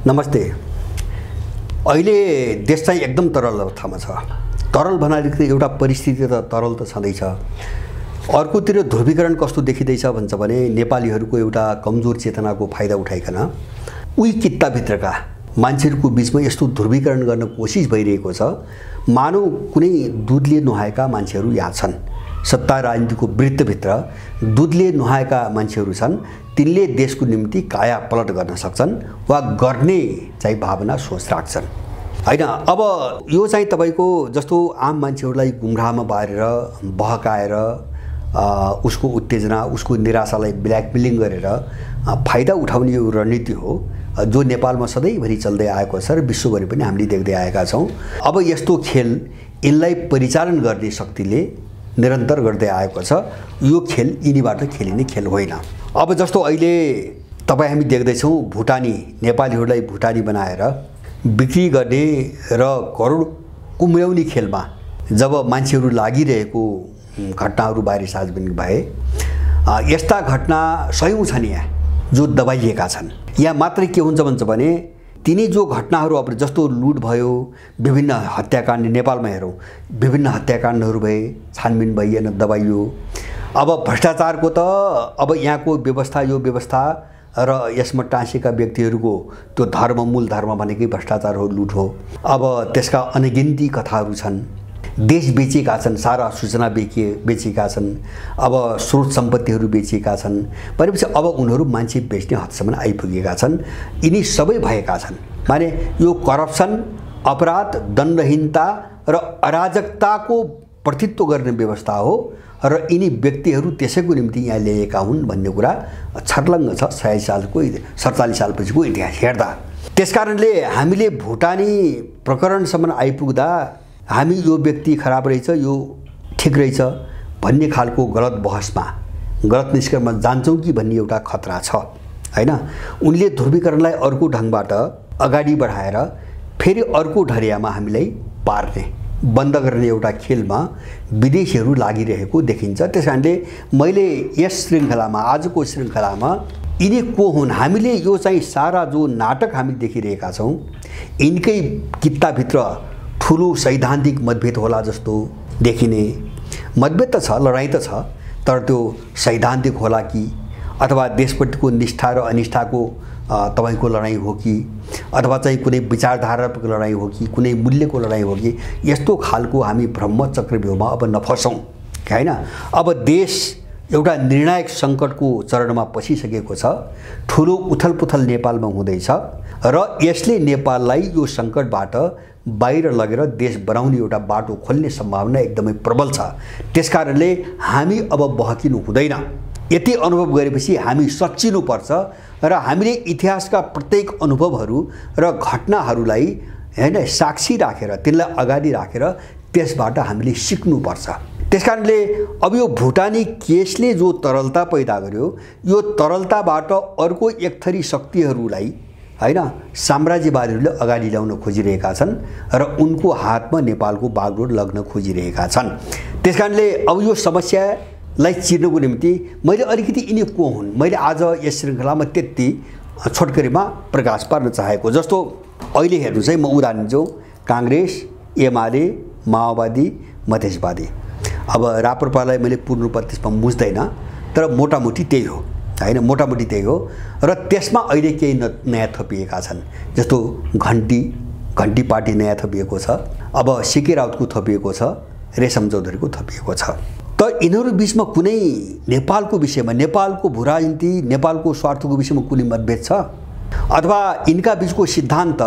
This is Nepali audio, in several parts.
नमस्ते। अहिले देश चाहिँ एकदम तरल अवस्थामा छ। तरल भन्नाले एउटा परिस्थिति त तरल त छँदैछ। अर्कोतिर ध्रुवीकरण कस्तो देखिँदैछ भन्छ भने नेपालीहरूको एउटा कमजोर चेतनाको फाइदा उठाइकन उही कित्ताभित्रका मान्छेहरूको बीचमा यस्तो ध्रुवीकरण गर्न कोसिस भइरहेको छ। मानव कुनै दुधले नुहाएका मान्छेहरू यहाँ छन्। सत्ता राजनीतिको वृत्तभित्र दुधले नुहाएका मान्छेहरू छन्। तिनले देशको निम्ति काया पलट गर्न सक्छन् वा गर्ने चाहिँ भावना सोच राख्छन् हैन। अब यो चाहिँ तपाईको जस्तो आम मान्छेहरूलाई गुमराहमा बारेर बहकाएर उसको उत्तेजना उसको निराशालाई ब्ल्याकमेलिङ गरेर फाइदा उठाउने यो रणनीति हो जो नेपालमा सधैँभरि चल्दै आएको छ र विश्वभरि पनि हामीले देख्दै आएका छौँ। अब यस्तो खेल यिनलाई परिचालन गर्ने शक्तिले निरन्तर गर्दै आएको छ। यो खेल यिनीबाट खेलिने खेल होइन। अब जस्तो अहिले तपाईँ हामी देख्दैछौँ भुटानी नेपालीहरूलाई भुटानी बनाएर बिक्री गर्ने र करोड कुम्र्याउने खेलमा जब मान्छेहरू लागिरहेको घटनाहरू बारे सार्वजनिक भए यस्ता घटना सयौं छन् यहाँ जो दबाइएका छन्। यहाँ मात्रै के हुन्छ भन्छ भने तिनी जो घटनाहरू अब जस्तो लुट भयो विभिन्न हत्याकाण्ड नेपालमा हेरौँ विभिन्न हत्याकाण्डहरू भए छानबिन भइएन दबाइयो। अब भ्रष्टाचारको त अब यहाँको व्यवस्था यो व्यवस्था र यसमा टाँसेका व्यक्तिहरूको त्यो धर्म मूल धर्म भनेकै भ्रष्टाचार हो लुट हो। अब त्यसका अनगिन्ती कथाहरू छन्। देश बेचेका छन् सारा सूचना बेचेका छन्। अब स्रोत सम्पत्तिहरू बेचेका छन् भनेपछि अब उनीहरू मान्छे बेच्ने हदसम्म आइपुगेका छन्। यिनी सबै भएका छन् माने यो करप्सन अपराध दण्डहीनता र अराजकताको प्रतित्व गर्ने व्यवस्था हो र यिनी व्यक्तिहरू त्यसैको निम्ति यहाँ ल्याएका हुन् भन्ने कुरा छर्लङ्ग छ 47 सालपछिको इतिहास हेर्दा। त्यसकारणले हामीले भुटानी प्रकरणसम्म आइपुग्दा हामी यो व्यक्ति खराब रहेछ यो ठिक रहेछ भन्ने खालको गलत बहसमा गलत निष्कर्षमा जान्छौँ कि भन्ने एउटा खतरा छ हैन। उनले ध्रुवीकरणलाई अर्को ढङ्गबाट अगाडि बढाएर फेरि अर्को ढरियामा हामीलाई पार्ने बन्द गर्ने एउटा खेलमा विदेशीहरू लागिरहेको देखिन्छ। त्यसकारणले मैले यस श्रृङ्खलामा आजको श्रृङ्खलामा यिनी को हुन् हामीले यो चाहिँ सारा जो नाटक हामी देखिरहेका छौँ यिनकै कित्ताभित्र ठुलो सैद्धान्तिक मतभेद होला जस्तो देखिने। मतभेद त छ लडाईँ त छ तर त्यो सैद्धान्तिक होला कि अथवा देशप्रतिको निष्ठा र अनिष्ठाको तपाईको लडाईँ हो कि अथवा चाहिँ कुनै विचारधाराको लडाईँ हो कि कुनै मूल्यको लडाईँ हो कि यस्तो खालको हामी ब्रह्म चक्रव्यूहमा अब नफसौँ हैन। अब देश एउटा निर्णायक सङ्कटको चरणमा पसिसकेको छ। ठुलो उथलपुथल नेपालमा हुँदैछ र यसले नेपाललाई यो सङ्कटबाट बाहिर लगेर देश बनाउने एउटा बाटो खोल्ने सम्भावना एकदमै प्रबल छ। त्यसकारणले हामी अब बहकिनु हुँदैन। यति अनुभव गरेपछि हामी सच्चिनुपर्छ र हामीले इतिहासका प्रत्येक अनुभवहरू र घटनाहरूलाई हैन साक्षी राखेर तिनलाई अगाडि राखेर त्यसबाट हामीले सिक्नुपर्छ। त्यसकारणले अब यो भुटानी केसले जो तरलता पैदा गर्यो यो तरलताबाट अर्को एक थरी शक्तिहरूलाई हैन साम्राज्यवादीहरूले अगाडि ल्याउन खोजिरहेका छन् र उनको हातमा नेपालको बागडोर लग्न खोजिरहेका छन्। त्यसकारणले अब यो समस्यालाई चिर्नको निम्ति मैले अलिकति यिनी को हुन् मैले आज यस श्रृङ्खलामा त्यति छोटकरीमा प्रकाश पार्न चाहेको। जस्तो अहिले हेर्नु चाहिँ म उदाहरण दिन्छु काङ्ग्रेस एमाले माओवादी मधेसवादी। अब राप्रपालाई मैले पूर्ण रूपमा त्यसमा बुझ्दैन तर मोटामोटी त्यही हो हैन मोटामोटी त्यही हो र त्यसमा अहिले केही नयाँ थपिएका छन्। जस्तो घन्टी पार्टी नयाँ थपिएको छ। अब सीके राउतको थपिएको छ रेशम चौधरीको थपिएको छ। त यिनीहरू बीचमा कुनै नेपालको विषयमा नेपालको भूराजनीति नेपालको स्वार्थको विषयमा कुनै मतभेद छ अथवा यिनका बीचको सिद्धान्त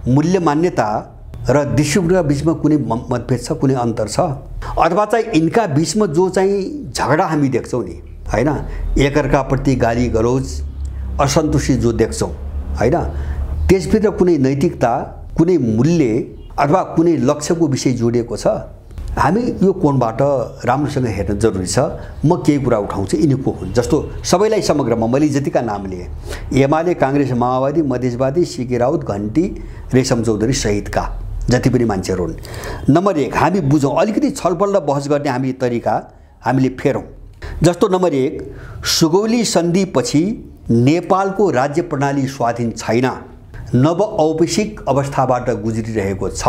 मूल्य मान्यता र दृष्टिकोणका बीचमा कुनै मतभेद छ कुनै अन्तर छ अथवा चाहिँ यिनका बीचमा जो चाहिँ झगडा हामी देख्छौँ नि हैन एकअर्काप्रति गाली गलौज असन्तुष्टि जो देख्छौँ हैन त्यसभित्र कुनै नैतिकता कुनै मूल्य अथवा कुनै लक्ष्यको विषय जोडिएको छ। हामी यो कोणबाट राम्रोसँग हेर्न जरुरी छ। म केही कुरा उठाउँछु यिनी को हुन्। जस्तो सबैलाई समग्रमा मैले जतिका नाम लिए एमाले काङ्ग्रेस माओवादी मधेसवादी सीके राउत घन्टी रेशम चौधरी सहितका जति पनि मान्छेहरू हुन्। नम्बर 1 हामी बुझौँ अलिकति छलफल र बहस गर्ने हामी तरिका हामीले फेरौँ। जस्तो नम्बर 1 सुगौली सन्धिपछि नेपालको राज्य प्रणाली स्वाधीन छैन नवऔपनिवेशिक अवस्थाबाट गुज्रिरहेको छ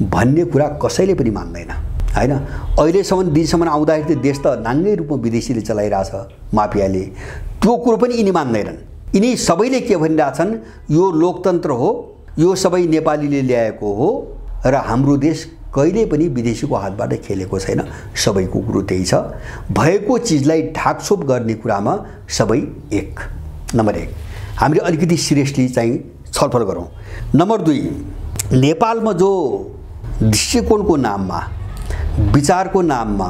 भन्ने कुरा कसैले पनि मान्दैन हैन। अहिलेसम्म दिनसम्म आउँदाखेरि त देश त नाङ्गै रूपमा विदेशीले चलाइरहेछ, माफियाले। त्यो कुरो पनि यिनी मान्दैनन्। यिनी सबैले के भनिरहेछन्, यो लोकतन्त्र हो, यो सबै नेपालीले ल्याएको हो र हाम्रो देश कहिले पनि विदेशीको हातबाट खेलेको छैन। सबैको कुरो त्यही छ। भएको चिजलाई ढाकछोप गर्ने कुरामा सबै एक। नम्बर 1 हामीले अलिकति सिरियसली चाहिँ छलफल गरौँ। नम्बर 2 नेपालमा जो दृष्टिकोणको नाममा, विचारको नाममा,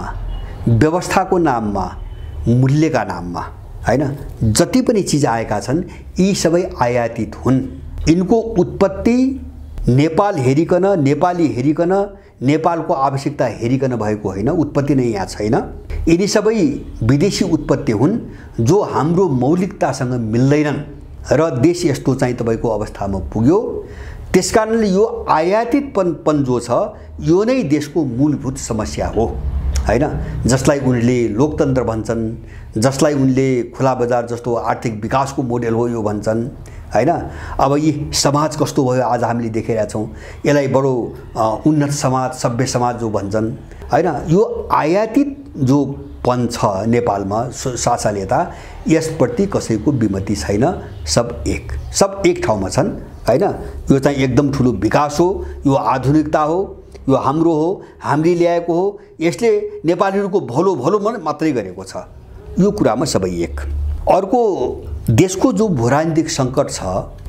व्यवस्थाको नाममा, मूल्यका नाममा हैन जति पनि चिज आएका छन् यी सबै आयातित हुन्। यिनको उत्पत्ति नेपाल हेरिकन, नेपाली हेरिकन, नेपालको आवश्यकता हेरिकन भएको होइन। उत्पत्ति नै यहाँ छैन। यिनी सबै विदेशी उत्पत्ति हुन् जो हाम्रो मौलिकतासँग मिल्दैनन् र देश यस्तो चाहिँ तपाईको अवस्थामा पुग्यो। त्यसकारणले यो आयातितपन जो छ यो नै देशको मूलभूत समस्या हो हैन। जसलाई उनले लोकतन्त्र भन्छन्, जसलाई उनले खुला बजार जस्तो आर्थिक विकासको मोडेल हो यो भन्छन् हैन। अब यी समाज कस्तो भयो आज हामीले देखिरहेका छौँ। यसलाई बडो उन्नत समाज, सभ्य समाज जो भन्छन् हैन। यो आयातित जो पन छ नेपालमा शासनता, यसप्रति कसैको विमति छैन। सब एक ठाउँमा छन् हैन। यो चाहिँ एकदम ठुलो विकास हो, यो आधुनिकता हो, यो हाम्रो हो, हामीले ल्याएको हो, यसले नेपालीहरूको भलो मात्रै गरेको छ। यो कुरामा सबै एक। अर्को देशको जो भूराजनीतिक सङ्कट छ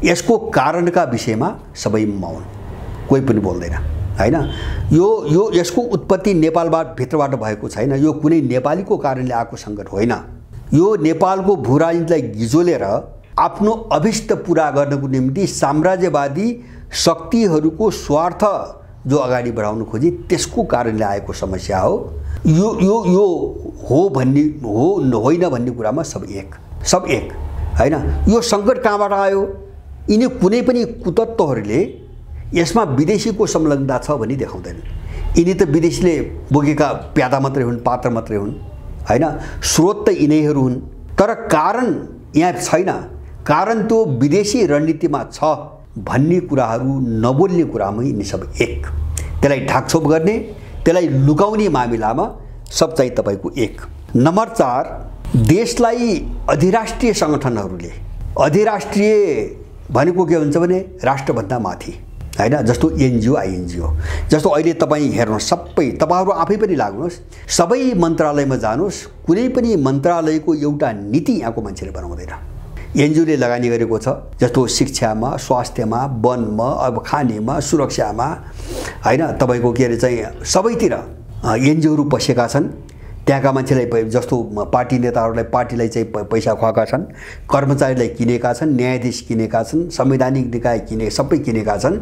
यसको कारणका विषयमा सबै मौन, कोही पनि बोल्दैन हैन। यो यसको उत्पत्ति नेपालबाट भित्रबाट भएको छैन। यो कुनै नेपालीको कारणले आएको सङ्कट होइन। यो नेपालको भूराजनीतिलाई गिजोलेर आफ्नो अभिष्ट पुरा गर्नको निम्ति साम्राज्यवादी शक्तिहरूको स्वार्थ जो अगाडि बढाउन खोजे त्यसको कारणले आएको समस्या हो। यो हो भन्ने हो होइन भन्ने कुरामा सब एक हैन। यो सङ्कट कहाँबाट आयो? यिनी कुनै पनि कुतत्त्वहरूले यसमा विदेशीको संलग्नता छ भनी देखाउँदैन। यिनी त विदेशीले बोकेका प्यादा मात्रै हुन्, पात्र मात्रै हुन् हैन। स्रोत त यिनैहरू हुन्, तर कारण यहाँ छैन। कारण त्यो विदेशी रणनीतिमा छ भन्ने कुराहरू नबोल्ने कुरामा यिनी सब एक। त्यसलाई ढाकछोप गर्ने, त्यसलाई लुकाउने मामिलामा सब चाहिँ तपाईको एक। नम्बर 4 देशलाई अधिराष्ट्रिय सङ्गठनहरूले, अधिराष्ट्रिय भनेको के भन्छ भने राष्ट्रभन्दा माथि हैन, जस्तो एनजिओ आइएनजिओ जस्तो अहिले तपाईँ हेर्नुहोस्, सबै तपाईँहरू आफै पनि लाग्नुहोस्, सबै मन्त्रालयमा जानुहोस्, कुनै पनि मन्त्रालयको एउटा नीति यहाँको मान्छेले बनाउँदैन। एनजिओले लगानी गरेको छ, जस्तो शिक्षामा, स्वास्थ्यमा, वनमा, अब खानेमा, सुरक्षामा हैन। तपाईको के अरे चाहिँ सबैतिर एनजिओहरू पसेका छन्। त्यहाँका मान्छेलाई जस्तो पार्टी नेताहरूलाई पार्टीलाई चाहिँ पैसा खुवाएका छन्, कर्मचारीलाई किनेका छन्, न्यायाधीश किनेका छन्, संवैधानिक निकाय सबै किनेका छन्।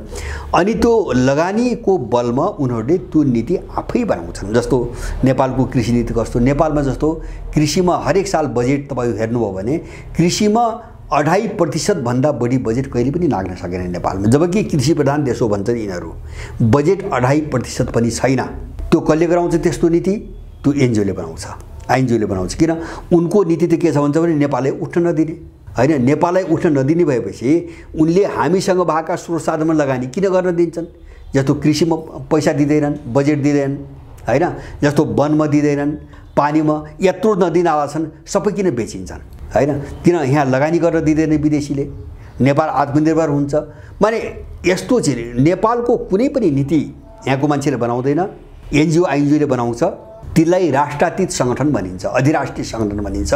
अनि त्यो लगानीको बलमा उनीहरूले त्यो नीति आफै बनाउँछन्। जस्तो नेपालको कृषि नीति कस्तो, नेपालमा जस्तो कृषिमा हरेक साल बजेट तपाईँ हेर्नुभयो भने कृषिमा 2.5% भन्दा बढी बजेट कहिले पनि लाग्न सकेन नेपालमा। जबकि कृषि प्रधान देश हो भन्छन् यिनीहरू, बजेट 2.5% पनि छैन। त्यो कसले गराउँछ त्यस्तो नीति? त्यो एनजिओले बनाउँछ, आइएनजिओले बनाउँछ। किन? उनको नीति त के छ भन्छ भने नेपाललाई उठ्न नदिने हैन। नेपाललाई उठ्न नदिने भएपछि उनले हामीसँग भएका स्रोत साधनमा लगानी किन गर्न दिन्छन्? जस्तो कृषिमा पैसा दिँदैनन्, बजेट दिँदैनन् हैन, जस्तो वनमा दिँदैनन्, पानीमा यत्रो नदी नाला छन् सबै किन बेचिन्छन् हैन? किन यहाँ लगानी गर्न दिँदैन विदेशीले? नेपाल आत्मनिर्भर हुन्छ। माने यस्तो चाहिँ नेपालको कुनै पनि नीति यहाँको मान्छेले बनाउँदैन, एनजिओ आइएनजिओले बनाउँछ। त्यसलाई राष्ट्रातीत सङ्गठन भनिन्छ, अधिराष्ट्रिय सङ्गठन भनिन्छ,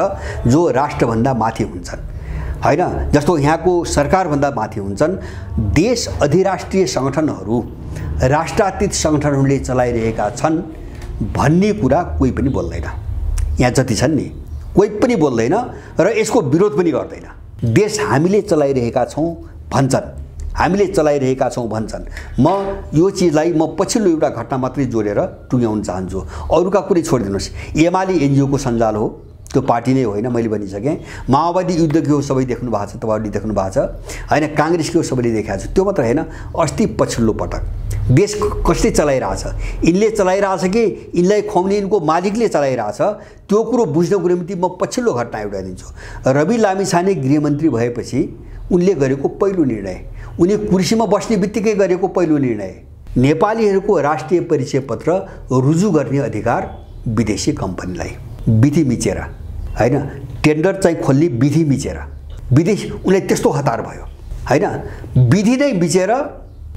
जो राष्ट्रभन्दा माथि हुन्छन् हैन। जस्तो यहाँको सरकारभन्दा माथि हुन्छन्। देश अधिराष्ट्रिय सङ्गठनहरू, राष्ट्रातीत सङ्गठनहरूले चलाइरहेका छन् भन्ने कुरा कोही पनि बोल्दैन। यहाँ जति छन् नि कोही पनि बोल्दैन र यसको विरोध पनि गर्दैन। देश हामीले चलाइरहेका छौँ भन्छन्, हामीले चलाइरहेका छौँ भन्छन्। म यो चिजलाई म पछिल्लो एउटा घटना मात्रै जोडेर टुङ्ग्याउन चाहन्छु, अरूका कुरै छोडिदिनुहोस्। एमाले एनजिओको सञ्जाल हो त्यो पार्टी नै होइन, मैले भनिसकेँ। माओवादी युद्ध के हो सबै देख्नु भएको छ, तपाईँहरूले देख्नु भएको छ होइन। काङ्ग्रेस के हो सबैले देखाएको छ। त्यो मात्र होइन, अस्ति पछिल्लो पटक देश कसले चलाइरहेछ, यिनले चलाइरहेछ कि यिनलाई खुवाउने यिनको मालिकले चलाइरहेछ, त्यो कुरो बुझ्नको निम्ति म पछिल्लो घटना एउटा दिन्छु। रवि लामिछाने गृहमन्त्री भएपछि उनले गरेको पहिलो निर्णय, उनी कुर्सीमा बस्ने बित्तिकै गरेको पहिलो निर्णय, नेपालीहरूको राष्ट्रिय परिचय पत्र रुजु गर्ने अधिकार विदेशी कम्पनीलाई विधि मिचेर होइन, टेन्डर चाहिँ खोल्ने विधि मिचेर विदेश उनलाई त्यस्तो हतार भयो होइन। विधि नै मिचेर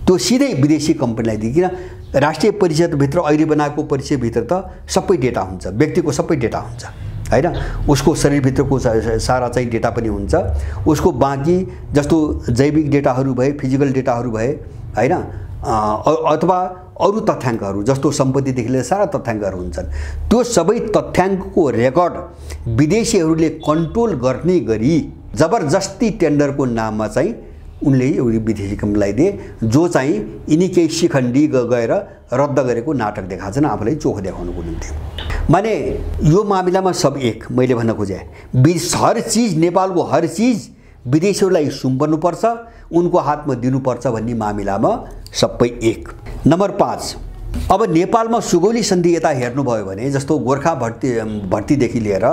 त्यो सिधै विदेशी कम्पनीलाई दिए। किन राष्ट्रिय परिचयभित्र अहिले बनाएको परिचयभित्र त सबै डेटा हुन्छ, व्यक्तिको सबै डेटा हुन्छ होइन। उसको शरीरभित्रको सारा चाहिँ डेटा पनि हुन्छ, उसको बाँकी जस्तो जैविक डेटाहरू भए, फिजिकल डेटाहरू भए होइन, अथवा अरू तथ्याङ्कहरू जस्तो सम्पत्तिदेखि लिएर सारा तथ्याङ्कहरू हुन्छन्। त्यो सबै तथ्याङ्कको रेकर्ड विदेशीहरूले कन्ट्रोल गर्ने गरी जबरजस्ती टेन्डरको नाममा चाहिँ उनले एउटा विदेशी कम्पनीलाई दिए, जो चाहिँ यिनी केही शिखण्डी गएर रद्द गरेको नाटक देखाएको छन् आफूलाई चोख देखाउनुको निम्ति। माने यो मामिलामा सब एक, मैले भन्न खोजेँ हर चिज, नेपालको हर चिज विदेशीहरूलाई सुम्पर्नुपर्छ, उनको हातमा दिनुपर्छ भन्ने मामिलामा सबै एक। नम्बर 5, अब नेपालमा सुगौली सन्धि यता हेर्नुभयो भने जस्तो गोर्खा भर्तीदेखि लिएर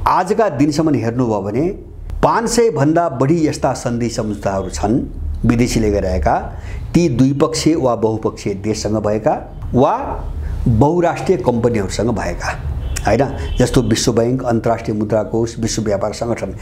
आजका दिनसम्म हेर्नुभयो भने 500 भन्दा बढी यस्ता सन्धि सम्झौताहरू छन् विदेशीले गरिरहेका, ती द्विपक्षीय वा बहुपक्षीय देशसँग भएका वा बहुराष्ट्रिय कम्पनीहरूसँग भएका होइन। जस्तो विश्व बैंक, अन्तर्राष्ट्रिय मुद्रा कोष, विश्व व्यापार सङ्गठन,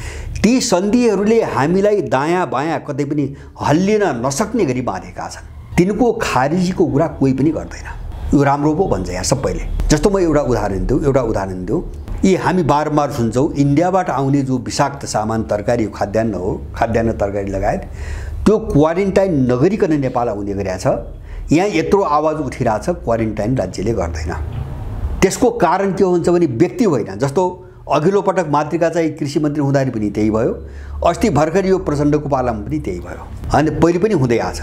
ती सन्धिहरूले हामीलाई दायाँ बायाँ कतै पनि हल्लिन नसक्ने गरी बाँधेका छन्। तिनको खारिजीको कुरा कोही पनि गर्दैन। यो राम्रो पो भन्छ यहाँ सबैले। जस्तो म एउटा उदाहरण दिउँ, यी हामी बारम्बार सुन्छौँ इन्डियाबाट आउने जो विषाक्त सामान, तरकारी, खाद्यान्न हो, खाद्यान्न तरकारी लगायत त्यो क्वारेन्टाइन नगरिकन नेपाल आउने गरेको छ। यहाँ यत्रो आवाज उठिरहेछ, क्वारेन्टाइन राज्यले गर्दैन। त्यसको कारण के हुन्छ भने व्यक्ति होइन। जस्तो अघिल्लो पटक मातृका चाहिँ कृषि मन्त्री हुँदाखेरि पनि त्यही भयो, अस्ति भर्खर यो प्रचण्डको पालामा पनि त्यही भयो अनि पहिले पनि हुँदै आछ।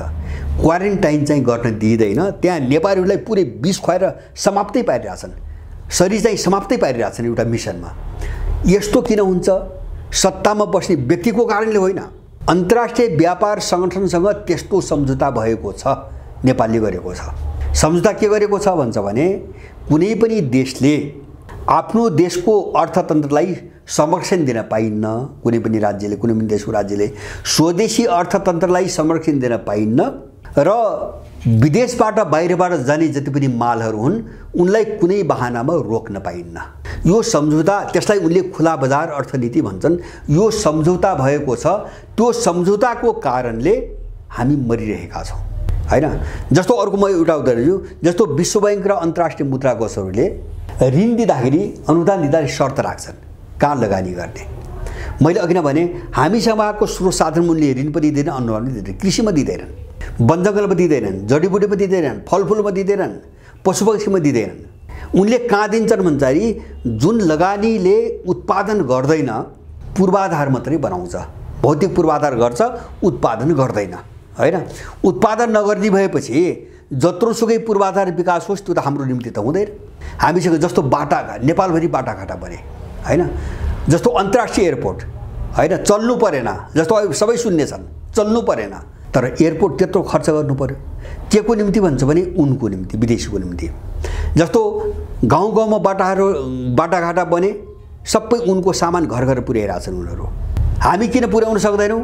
क्वारेन्टाइन चाहिँ गर्न दिइँदैन। त्यहाँ नेपालीहरूलाई पुरै विष खुवाएर समाप्तै पारिरहेछन्, शरीर चाहिँ समाप्तै पारिरहेछन् एउटा मिसनमा। यस्तो किन हुन्छ? सत्तामा बस्ने व्यक्तिको कारणले होइन, अन्तर्राष्ट्रिय व्यापार सङ्गठनसँग त्यस्तो सम्झौता भएको छ, नेपालले गरेको छ। सम्झौता के गरेको छ भन्छ भने कुनै पनि देशले आफ्नो देशको अर्थतन्त्रलाई संरक्षण दिन पाइन्न, कुनै पनि राज्यले, कुनै पनि देशको राज्यले स्वदेशी अर्थतन्त्रलाई संरक्षण दिन पाइन्न र विदेशबाट बाहिरबाट जाने जति पनि मालहरू हुन् उनलाई कुनै बहानामा रोक्न पाइन्न। यो सम्झौता, त्यसलाई उनले खुला बजार अर्थनीति भन्छन्, यो सम्झौता भएको छ। त्यो सम्झौताको कारणले हामी मरिरहेका छौँ होइन। जस्तो अर्को म एउटा उदाहरण दिन्छु, जस्तो विश्व बैंक र अन्तर्राष्ट्रिय मुद्रा कोषहरूले ऋण दिँदाखेरि, अनुदान दिँदाखेरि शर्त राख्छन् कहाँ लगानी गर्ने। मैले अघि नै भने हामीसँग आएको स्रोत साधन उनले ऋण पनि दिँदैन, अनुदान पनि दिँदैन। कृषिमा दिँदैनन्, वनजङ्गलमा दिँदैनन्, जडीबुटीमा दिँदैनन्, फलफुलमा दिँदैनन्, पशुपक्षीमा दिँदैनन्। उनले कहाँ दिन्छन् भन्दाखेरि जुन लगानीले उत्पादन गर्दैन, पूर्वाधार मात्रै बनाउँछ, भौतिक पूर्वाधार गर्छ, उत्पादन गर्दैन होइन। उत्पादन नगर्ने भएपछि जत्रोसुकै पूर्वाधार विकास होस् त्यो त हाम्रो निम्ति त हुँदैन। हामीसँग जस्तो बाटाघाट, नेपालभरि बाटाघाटा बने होइन, जस्तो अन्तर्राष्ट्रिय एयरपोर्ट होइन, चल्नु परेन। जस्तो सबै सुन्ने छन्, चल्नु परेन, तर एयरपोर्ट त्यत्रो खर्च गर्नु पर्यो। के को निम्ति भन्छ भने उनको निम्ति, विदेशीको निम्ति। जस्तो गाउँ गाउँमा बाटाघाटा बने, सबै उनको सामान घर घर पुर्याइरहेछन् उनीहरू। हामी किन पुर्याउन सक्दैनौँ?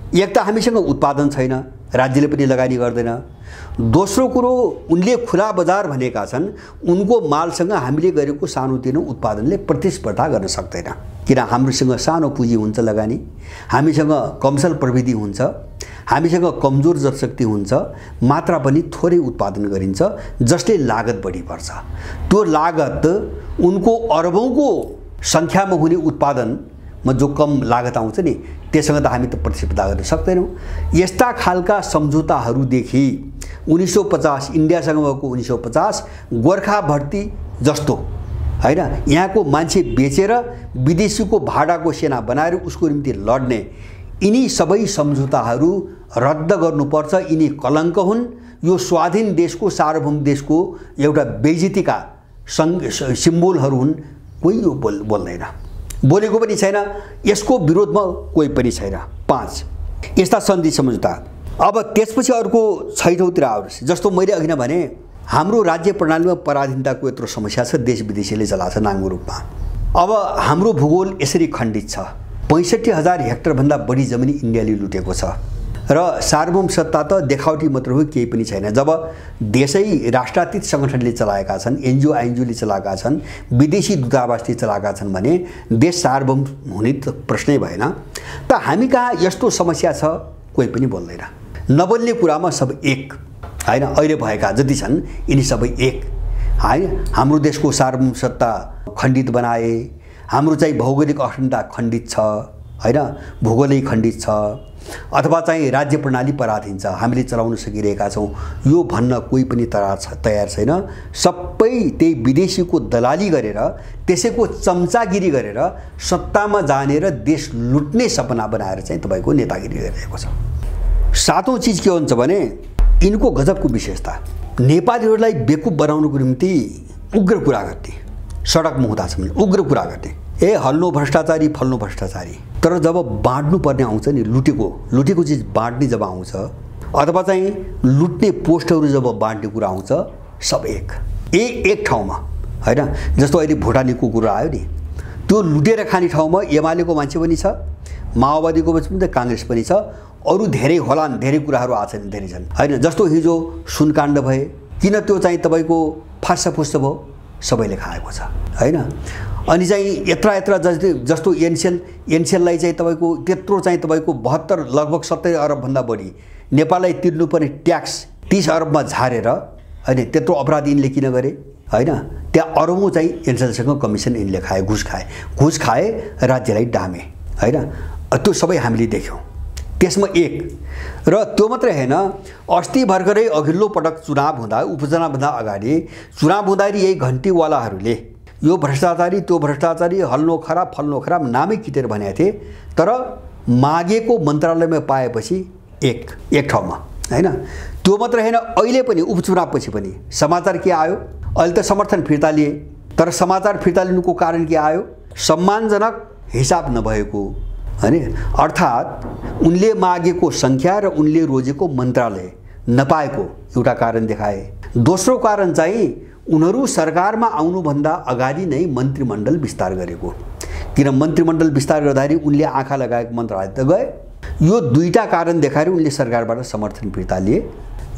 एक त हामीसँग उत्पादन छैन, राज्यले पनि लगानी गर्दैन। दोस्रो कुरो, उनले खुला बजार भनेका छन्, उनको मालसँग हामीले गरेको सानोतिनो उत्पादनले प्रतिस्पर्धा गर्न सक्दैन। किन? हामीसँग सानो पुँजी हुन्छ लगानी, हामीसँग कमसल प्रविधि हुन्छ, हामीसँग कमजोर जनशक्ति हुन्छ, मात्रा पनि थोरै उत्पादन गरिन्छ, जसले लागत बढी पर्छ। त्यो लागत उनको अरबौँको सङ्ख्यामा हुने उत्पादनमा जो कम लागत आउँछ नि, त्यससँग त हामी त प्रतिस्पर्धा गर्न सक्दैनौँ। यस्ता खालका सम्झौताहरूदेखि 1950 इन्डियासँग भएको 1950 गोर्खा भर्ती जस्तो होइन, यहाँको मान्छे बेचेर विदेशीको भाडाको सेना बनाएर उसको निम्ति लड्ने, यिनी सबै सम्झौताहरू रद्द गर्नुपर्छ। यिनी कलङ्क हुन्। यो स्वाधीन देशको, सार्वभौम देशको एउटा बेइज्जतीका सिम्बोलहरू हुन्। कोही यो बोल्दैन बोलेको पनि छैन, यसको विरोधमा कोही पनि छैन। 5 यस्ता सन्धि सम्झौता। अब त्यसपछि अर्को 6औँतिर आउँछ। जस्तो मैले अघि नै भने, हाम्रो राज्य प्रणालीमा पराधीनताको यत्रो समस्या छ, देश विदेशीले चलाएको छ नाङ्गो रूपमा। अब हाम्रो भूगोल यसरी खण्डित छ। 65,000 हेक्टरभन्दा बढी जमिन इन्डियाले लुटेको छ र सार्वभौम सत्ता त देखावटी मात्र हो, केही पनि छैन। जब देशै राष्ट्रातीत सङ्गठनले चलाएका छन्, एनजिओ आइएनजिओले चलाएका छन्, विदेशी दूतावासले चलाएका छन् भने देश सार्वभौम हुने त प्रश्नै भएन। त हामी कहाँ यस्तो समस्या छ कोही पनि बोल्दैन। नबोल्ने कुरामा सब एक हैन। अहिले भएका जति छन् यिनी सबै एक हैन। हाम्रो देशको सार्वभौम सत्ता खण्डित बनाए, हाम्रो चाहिँ भौगोलिक अखण्डता खण्डित छ हैन, भूगोलै खण्डित छ, अथवा चाहिँ राज्य प्रणाली पराधीन छ, हामीले चलाउन सकिरहेका छौँ, यो भन्न कोही पनि तयार छैन। सबै त्यही विदेशीको दलाली गरेर, त्यसैको चम्चागिरी गरेर सत्तामा जाने र देश लुट्ने सपना बनाएर चाहिँ तपाईँको नेतागिरी गरिरहेको छ। 7औं चिज के हुन्छ भने, यिनको गजबको विशेषता, नेपालीहरूलाई बेकुफ बनाउनको निम्ति उग्र कुरा गर्ने, सडकमा हुँदा छ भने उग्र कुरा गर्ने, ए हल्लो भ्रष्टाचारी फल्लो भ्रष्टाचारी। तर जब बाँड्नु पर्ने आउँछ नि, लुटेको चिज बाँड्ने जब आउँछ, अथवा चाहिँ लुट्ने पोस्टहरू जब बाँड्ने कुरा आउँछ, सब एक ठाउँमा हैन। जस्तो अहिले भुटानीको कुरा आयो नि, त्यो लुटेर खाने ठाउँमा एमालेको मान्छे पनि छ, माओवादीको पनि छ, काङ्ग्रेस पनि छ, अरू धेरै होलान्, धेरै कुराहरू आछन्, धेरै छन् हैन। जस्तो हिजो सुनकाण्ड भए, किन त्यो चाहिँ तपाईँको फास्सफुस्स भयो, सबैले खाएको छ हैन। अनि चाहिँ यत्रा जस्तो एनसेललाई चाहिँ तपाईँको त्यत्रो चाहिँ तपाईँको 72 लगभग 70 अरबभन्दा बढी नेपाललाई तिर्नुपर्ने ट्याक्स 30 अरबमा झारेर हैन, त्यत्रो अपराध यिनले किन गरे हैन। त्यहाँ अरबौँ चाहिँ एनसेलसँग कमिसन यिनले खाए, घुस खाए, राज्यलाई डामे हैन। त्यो सबै हामीले देख्यौँ। त्यसमा एक र त्यो मात्रै हैन, अस्ति भर्खरै अघिल्लो पटक चुनाव हुँदा, उपचुनावभन्दा अगाडि चुनाव हुँदाखेरि यही घन्टीवालाहरूले यो भ्रष्टाचारी त्यो भ्रष्टाचारी, हल्लो खराब फल्लो खराब नामै किटेर भनेका थिए। तर मागेको मन्त्रालयमा पाएपछि एक ठाउँमा हैन। त्यो मात्रै हैन, अहिले पनि उपचुनावपछि पनि समाचार के आयो, अहिले त समर्थन फिर्ता लिए, तर समाचार फिर्ता लिनुको कारण के आयो, सम्मानजनक हिसाब नभएको हैन। अर्थात् उनले मागेको सङ्ख्या र उनले रोजेको मन्त्रालय नपाएको एउटा कारण देखाए। दोस्रो कारण चाहिँ उनीहरू सरकारमा आउनुभन्दा अगाडि नै मन्त्रीमण्डल विस्तार गरेको, किन मन्त्रीमण्डल विस्तार गर्दाखेरि उनले आँखा लगाएको मन्त्रालय त गए। यो दुईटा कारण देखाएर उनले सरकारबाट समर्थन फिर्ता लिए।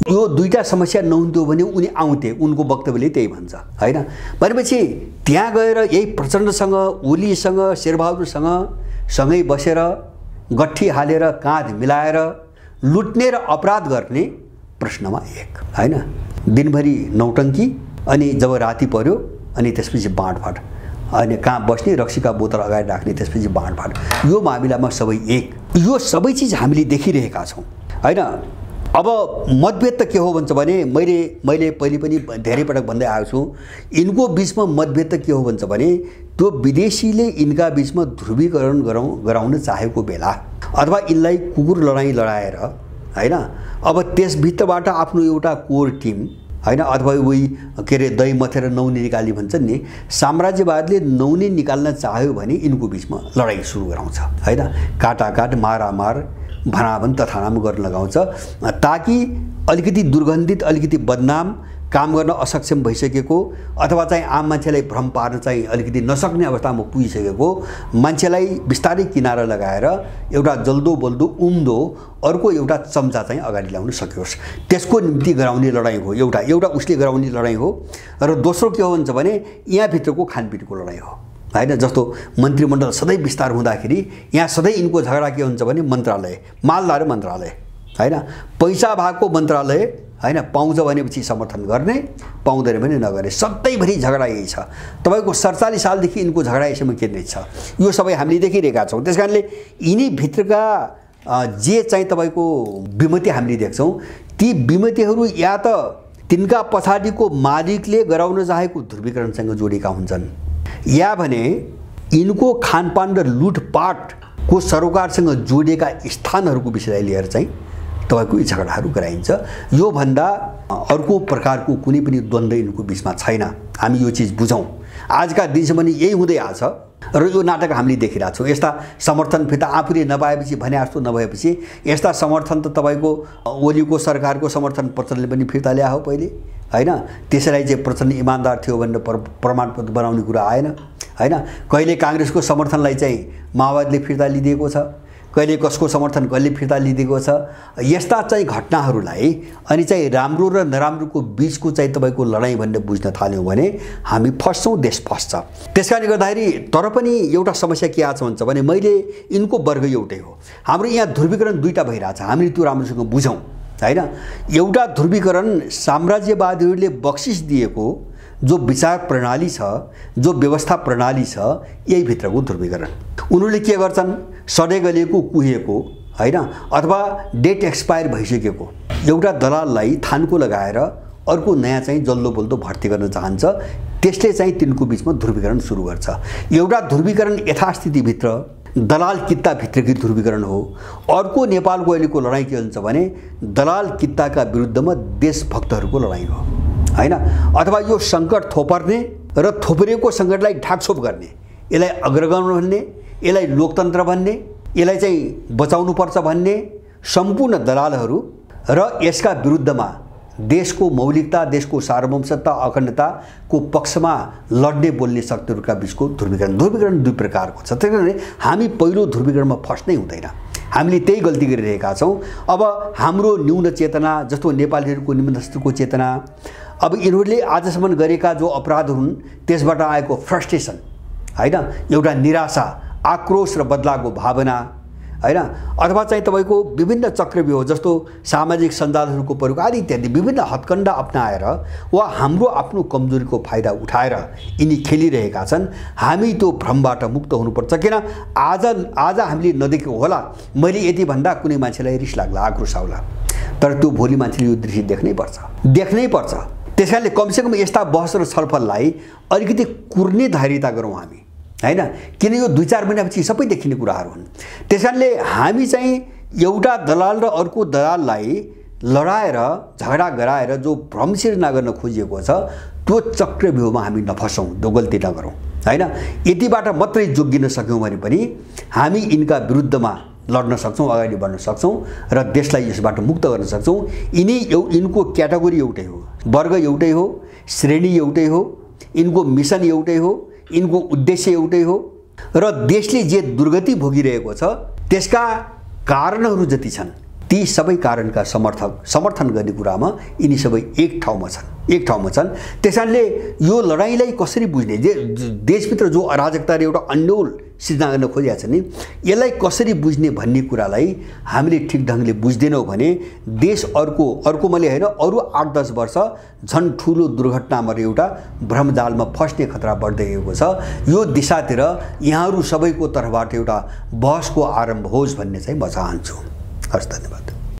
यो दुईटा समस्या नहुन्थ्यो भने उनी आउँथे, उनको वक्तव्यले त्यही भन्छ हैन। भनेपछि त्यहाँ गएर यही प्रचण्डसँग, ओलीसँग, शेरबहादुरसँग सँगै बसेर गट्ठी हालेर काँध मिलाएर लुट्ने र अपराध गर्ने प्रश्नमा एक हैन। दिनभरि नौटङ्की, अनि जब राति पर्यो अनि त्यसपछि बाँडफाँड, अनि कहाँ बस्ने, रक्सीका बोतल अगाडि राख्ने, त्यसपछि बाँडफाँड, यो मामिलामा सबै एक। यो सबै चिज हामीले देखिरहेका छौँ हैन। अब मतभेद त के हो भन्छ भने, मैले पहिले पनि धेरै पटक भन्दै आएको छु, यिनको बिचमा मतभेद त के हो भन्छ भने, त्यो विदेशीले यिनका बिचमा ध्रुवीकरण गराउन चाहेको बेला, अथवा यिनलाई कुकुर लडाइँ लडाएर हैन, अब त्यसभित्रबाट आफ्नो एउटा कोर टिम हैन, अथवा उही के अरे दही मथेर नौनी निकाली भन्छन् नि, साम्राज्यवादले नौनी निकाल्न चाह्यो भने यिनको बिचमा लडाइँ सुरु गराउँछ हैन। काटाकाट, मारामार, भनाभन तथानाम गर्न लगाउँछ, ताकि अलिकति दुर्गन्धित, अलिकति बदनाम, काम गर्न असक्षम भइसकेको, अथवा चाहिँ आम मान्छेलाई भ्रम पार्न चाहिँ अलिकति नसक्ने अवस्थामा पुगिसकेको मान्छेलाई बिस्तारै किनारा लगाएर एउटा जल्दो बल्दो उम्दो अर्को एउटा चम्चा चाहिँ अगाडि ल्याउन सकियोस्, त्यसको निम्ति गराउने लडाइँ हो। एउटा उसले गराउने लडाइँ हो। र दोस्रो के हो भन्छ भने, यहाँभित्रको खानपिनको लडाइँ हो हैन। जस्तो मन्त्रीमण्डल सधैँ विस्तार हुँदाखेरि यहाँ सधैँ यिनको झगडा के हुन्छ भने, मन्त्रालय, मालदार मन्त्रालय हैन, पैसा भएको मन्त्रालय हैन, पाउँछ भनेपछि समर्थन गर्ने, पाउँदैन भने नगर्ने, सधैँभरि झगडा यही छ। तपाईँको 47 सालदेखि यिनको झगडा यसैमा केन्द्रित छ। यो सबै हामीले देखिरहेका छौँ। त्यस कारणले यिनी भित्रका जे चाहिँ तपाईँको विमति हामीले देख्छौँ, ती विमतिहरू या त तिनका पछाडिको मालिकले गराउन चाहेको ध्रुवीकरणसँग जोडिएका हुन्छन्, या भने यिनको खानपान र लुटपाटको सरोकारसँग जोडिएका स्थानहरूको विषयलाई लिएर चाहिँ तपाईँको यी झगडाहरू गराइन्छ। यो भन्दा अर्को प्रकारको कुनै पनि द्वन्द्व यिनको बिचमा छैन। हामी यो चिज बुझौँ। आजका दिनसम्म यही हुँदै आछ र यो नाटक हामीले देखिरहेको छौँ। यस्ता समर्थन फिर्ता आफूले नपाएपछि भने जस्तो नभएपछि यस्ता समर्थन त तपाईँको ओलीको सरकारको समर्थन प्रचण्डले पनि फिर्ता ल्यायो पहिले हैन। त्यसैलाई चाहिँ प्रचण्ड इमान्दार थियो भनेर प्रमाणपत्र बनाउने कुरा आएन हैन। कहिले काङ्ग्रेसको समर्थनलाई चाहिँ माओवादीले फिर्ता लिदिएको छ, कहिले कसको समर्थन कसले फिर्ता लिदिएको छ। यस्ता चाहिँ घटनाहरूलाई अनि चाहिँ राम्रो र नराम्रोको बीचको चाहिँ तपाईँको लडाइँ भनेर बुझ्न थाल्यौँ भने हामी फस्छौँ, देश फस्छ। त्यसकारणले गर्दाखेरि तर पनि एउटा समस्या के आछ भन्छ भने मैले यिनको वर्ग एउटै हो। हाम्रो यहाँ ध्रुवीकरण दुईटा भइरहेछ, हामीले त्यो राम्रोसँग बुझौँ हैन। एउटा ध्रुवीकरण साम्राज्यवादीहरूले बक्सिस दिएको जो विचार प्रणाली छ, जो व्यवस्था प्रणाली छ, यही भित्रको ध्रुवीकरण। उनीहरूले के गर्छन्, सडे गलेको कुहेको हैन अथवा डेट एक्सपायर भइसकेको एउटा दलाललाई थानको लगाएर अर्को नयाँ चाहिँ जल्दो बल्दो भर्ती गर्न चाहन्छ। त्यसले चाहिँ तिनको बीचमा ध्रुवीकरण सुरु गर्छ। एउटा ध्रुवीकरण यथास्थितिभित्र दलाल कित्ताभित्रकी ध्रुवीकरण हो। अर्को नेपालको अहिलेको लडाइँ के हुन्छ भने दलाल कित्ताका विरुद्धमा देशभक्तहरूको लडाइँ हो हैन। अथवा यो सङ्कट थोपर्ने र थोपरेको सङ्कटलाई ढाकछोप गर्ने, यसलाई अग्रगामी भन्ने, यसलाई लोकतन्त्र भन्ने, यसलाई चाहिँ बचाउनुपर्छ भन्ने सम्पूर्ण दलालहरू र यसका विरुद्धमा देशको मौलिकता, देशको सार्वभौमसत्ता, अखण्डताको पक्षमा लड्ने बोल्ने शक्तिहरूका बीचको ध्रुवीकरण। ध्रुवीकरण दुई प्रकारको छ। त्यसैले हामी पहिलो ध्रुवीकरणमा फस्नै हुँदैन। हामीले त्यही गल्ती गरिरहेका छौँ। अब हाम्रो न्यून चेतना जस्तो नेपालीहरूको निम्नस्तरको चेतना, अब यिनीहरूले आजसम्म गरेका जो अपराधहरू हुन् त्यसबाट आएको फ्रस्ट्रेसन हैन, एउटा निराशा, आक्रोश र बदलाको भावना हैन, अथवा चाहिँ तपाईँको विभिन्न चक्रव्यूह जस्तो सामाजिक सञ्जालहरूको प्रयोग आदि इत्यादि विभिन्न हत्कण्डा अपनाएर वा हाम्रो आफ्नो कमजोरीको फाइदा उठाएर यिनी खेलिरहेका छन्। हामी त्यो भ्रमबाट मुक्त हुनुपर्छ। किन आज हामीले नदेखेको होला, मैले यति भन्दा कुनै मान्छेलाई रिस लाग्ला, आक्रोश आउला, तर त्यो भोलि मान्छेले यो दृश्य देख्नै पर्छ। त्यसकारणले कमसेकम यस्ता बहस र छलफललाई अलिकति कुर्ने धैर्यता गरौँ हामी हैन। किन यो 2-4 महिनापछि सबै देखिने कुराहरू हुन्। त्यसकारणले हामी चाहिँ एउटा दलाल र अर्को दलाललाई लडाएर झगडा गराएर जो भ्रम सिर्जना गर्न खोजिएको छ त्यो चक्रव्यूहमा हामी नफसौँ, त्यो गल्ती नगरौँ हैन। यतिबाट मात्रै जोगिन सक्यौँ भने पनि हामी यिनका विरुद्धमा लड्न सक्छौँ, अगाडि बढ्न सक्छौँ र देशलाई यसबाट मुक्त गर्न सक्छौँ। यिनको क्याटेगोरी एउटै हो, वर्ग एउटै हो, श्रेणी एउटै हो, यिनको मिसन एउटै हो, यिनको उद्देश्य एउटै हो र देशले जे दुर्गति भोगिरहेको छ त्यसका कारणहरू जति छन् ती सबै कारणका समर्थन गर्ने कुरामा यिनी सबै एक ठाउँमा छन्। त्यसैले यो लडाइँलाई कसरी बुझ्ने, देशभित्र जो अराजकता र एउटा अन्यल सिर्जना गर्न खोजिएको छ नि, यसलाई कसरी बुझ्ने भन्ने कुरालाई हामीले ठिक ढङ्गले बुझ्दैनौँ भने देश अर्को मैले होइन अरू 8-10 वर्ष झन् ठुलो दुर्घटनामा एउटा भ्रमजालमा फस्ने खतरा बढ्दै गएको छ। यो दिशातिर यहाँहरू सबैको तर्फबाट एउटा बहसको आरम्भ होस् भन्ने चाहिँ म चाहन्छु। हस्, धन्यवाद।